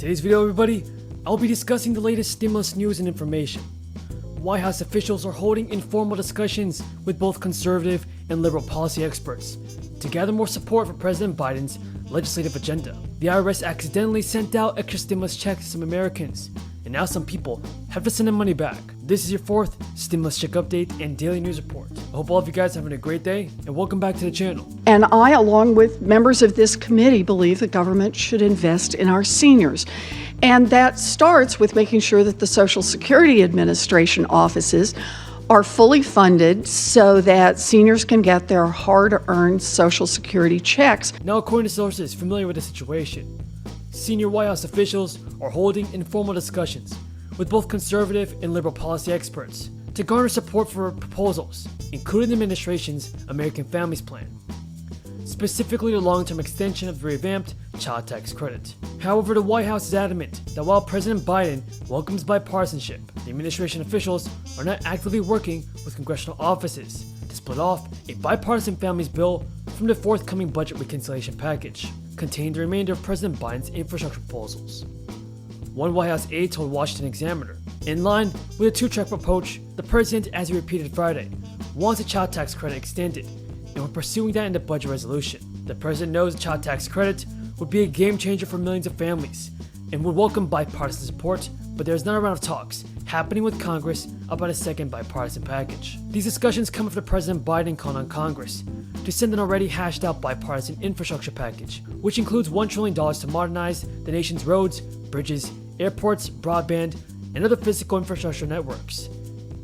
today's video, everybody, I'll be discussing the latest stimulus news and information. White House officials are holding informal discussions with both conservative and liberal policy experts to gather more support for President Biden's legislative agenda. The IRS accidentally sent out extra stimulus checks to some Americans, and now some people have to send their money back. This is your fourth stimulus check update and daily news report. I hope all of you guys are having a great day, and welcome back to the channel. And I, along with members of this committee, believe the government should invest in our seniors. And that starts with making sure that the Social Security Administration offices are fully funded so that seniors can get their hard-earned Social Security checks. Now, according to sources familiar with the situation, senior White House officials are holding informal discussions with both conservative and liberal policy experts to garner support for proposals, including the administration's American Families Plan, specifically the long-term extension of the revamped child tax credit. However, the White House is adamant that while President Biden welcomes bipartisanship, the administration officials are not actively working with congressional offices to split off a bipartisan families bill from the forthcoming budget reconciliation package, containing the remainder of President Biden's infrastructure proposals. One White House aide told Washington Examiner, in line with a two-track approach, the president, as he repeated Friday, wants a child tax credit extended, and we're pursuing that in the budget resolution. The president knows the child tax credit would be a game changer for millions of families and would welcome bipartisan support, but there's not a round of talks happening with Congress about a second bipartisan package. These discussions come after President Biden called on Congress to send an already hashed out bipartisan infrastructure package, which includes $1 trillion to modernize the nation's roads, bridges, airports, broadband, and other physical infrastructure networks,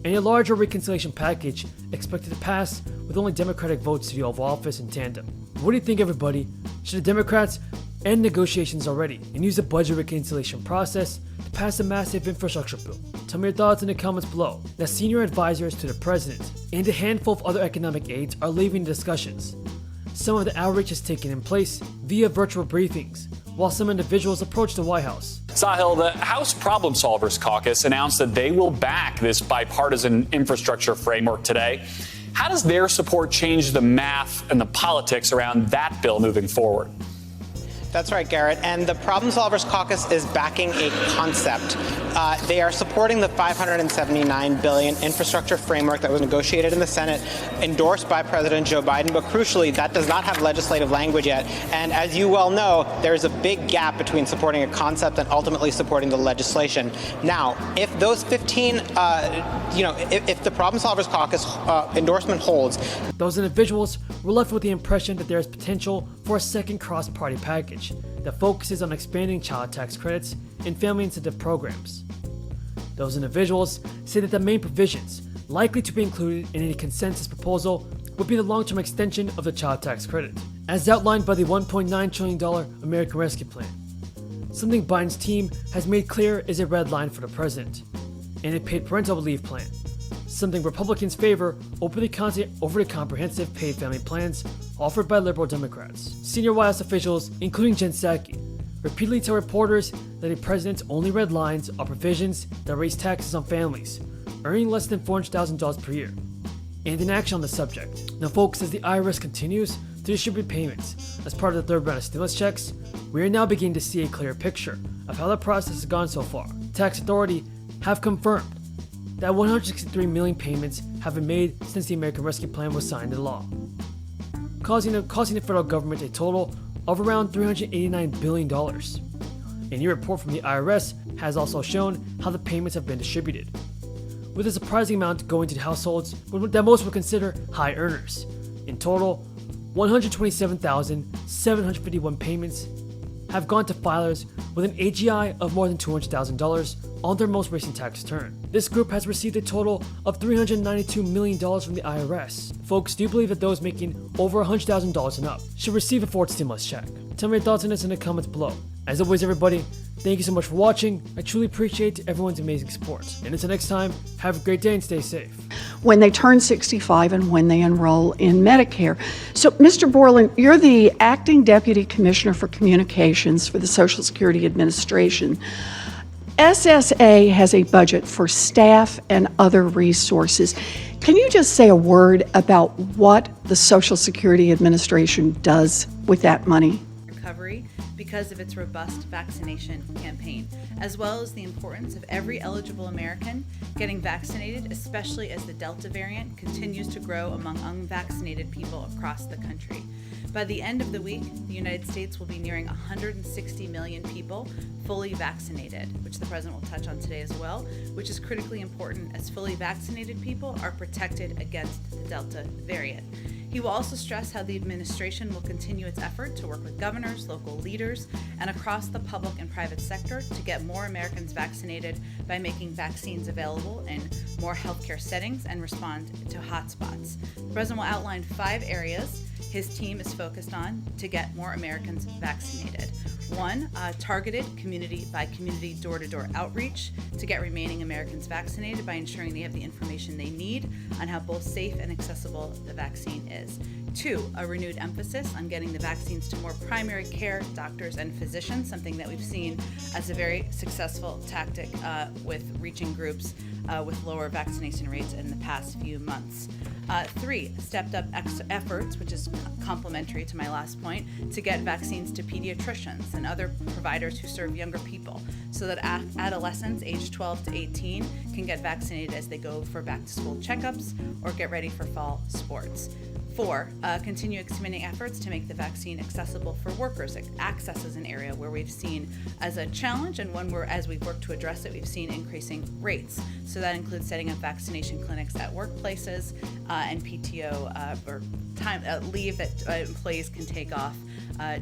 and a larger reconciliation package expected to pass with only Democratic votes to the Oval Office in tandem. What do you think, everybody? Should the Democrats end negotiations already and use the budget reconciliation process to pass a massive infrastructure bill? Tell me your thoughts in the comments below. Now, senior advisors to the president and a handful of other economic aides are leaving the discussions. Some of the outreach is taking place via virtual briefings, while some individuals approach the White House. Sahil, the House Problem Solvers Caucus announced that they will back this bipartisan infrastructure framework today. How does their support change the math and the politics around that bill moving forward? That's right, Garrett. And the Problem Solvers Caucus is backing a concept. They are supporting the $579 billion infrastructure framework that was negotiated in the Senate, endorsed by President Joe Biden. But crucially, that does not have legislative language yet. And as you well know, there's a big gap between supporting a concept and ultimately supporting the legislation. Now, if those 15, if the Problem Solvers Caucus endorsement holds, those individuals were left with the impression that there is potential for a second cross-party package that focuses on expanding child tax credits and family incentive programs. Those individuals say that the main provisions likely to be included in any consensus proposal would be the long-term extension of the child tax credit, as outlined by the $1.9 trillion American Rescue Plan, something Biden's team has made clear is a red line for the president, and a paid parental leave plan, something Republicans favor over the comprehensive paid family plans offered by liberal Democrats. Senior White House officials, including Jen Psaki, repeatedly tell reporters that a president's only red lines are provisions that raise taxes on families earning less than $400,000 per year, and inaction on the subject. Now, folks, as the IRS continues to distribute payments as part of the third round of stimulus checks, we are now beginning to see a clear picture of how the process has gone so far. The tax authority have confirmed that 163 million payments have been made since the American Rescue Plan was signed into law, causing the federal government a total of around $389 billion. A new report from the IRS has also shown how the payments have been distributed, with a surprising amount going to the households that most would consider high earners. In total, 127,751 payments have gone to filers with an AGI of more than $200,000 on their most recent tax return. This group has received a total of $392 million from the IRS. Folks, do you believe that those making over $100,000 and up should receive a fourth stimulus check? Tell me your thoughts on this in the comments below. As always, everybody, thank you so much for watching. I truly appreciate everyone's amazing support. And until next time, have a great day and stay safe. When they turn 65 and when they enroll in Medicare. So, Mr. Borland, you're the acting deputy commissioner for communications for the Social Security Administration. SSA has a budget for staff and other resources. Can you just say a word about what the Social Security Administration does with that money? recovery because of its robust vaccination campaign, as well as the importance of every eligible American getting vaccinated, especially as the Delta variant continues to grow among unvaccinated people across the country. By the end of the week, the United States will be nearing 160 million people fully vaccinated, which the President will touch on today as well, which is critically important as fully vaccinated people are protected against the Delta variant. He will also stress how the administration will continue its effort to work with governors, local leaders, and across the public and private sector to get more Americans vaccinated by making vaccines available in more healthcare settings and respond to hotspots. The President will outline 5 areas his team is focused on to get more Americans vaccinated. 1, targeted community-by-community door-to-door outreach to get remaining Americans vaccinated by ensuring they have the information they need on how both safe and accessible the vaccine is. 2, a renewed emphasis on getting the vaccines to more primary care doctors and physicians, something that we've seen as a very successful tactic with reaching groups with lower vaccination rates in the past few months. 3, stepped up efforts, which is complementary to my last point, to get vaccines to pediatricians and other providers who serve younger people so that adolescents aged 12 to 18 can get vaccinated as they go for back-to-school checkups or get ready for fall sports. 4, continue expanding efforts to make the vaccine accessible for workers. Access is an area where we've seen as a challenge and one where, as we've worked to address it, we've seen increasing rates. So that includes setting up vaccination clinics at workplaces and PTO or time leave that employees can take off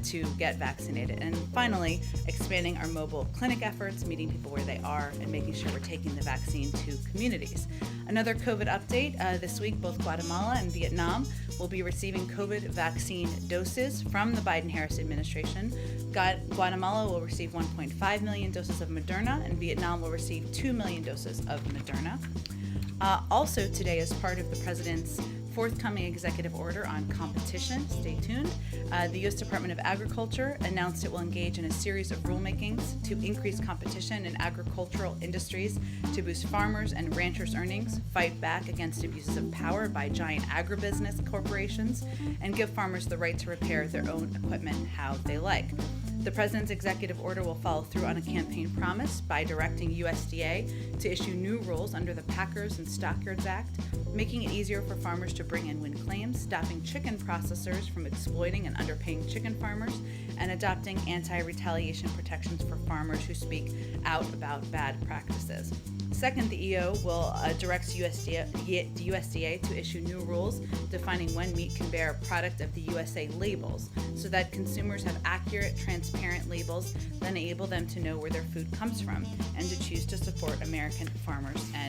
to get vaccinated. And finally, expanding our mobile clinic efforts, meeting people where they are, and making sure we're taking the vaccine to communities. Another COVID update this week, both Guatemala and Vietnam will be receiving COVID vaccine doses from the Biden-Harris administration. Guatemala will receive 1.5 million doses of Moderna, and Vietnam will receive 2 million doses of Moderna. Also today, as part of the President's forthcoming executive order on competition, stay tuned, the U.S. Department of Agriculture announced it will engage in a series of rulemakings to increase competition in agricultural industries to boost farmers' and ranchers' earnings, fight back against abuses of power by giant agribusiness corporations, and give farmers the right to repair their own equipment how they like. The President's executive order will follow through on a campaign promise by directing USDA to issue new rules under the Packers and Stockyards Act, making it easier for farmers to bring in win claims, stopping chicken processors from exploiting and underpaying chicken farmers, and adopting anti-retaliation protections for farmers who speak out about bad practices. Second, the EO will direct USDA to issue new rules defining when meat can bear product of the USA labels so that consumers have accurate, transparent labels that enable them to know where their food comes from and to choose to support American farmers and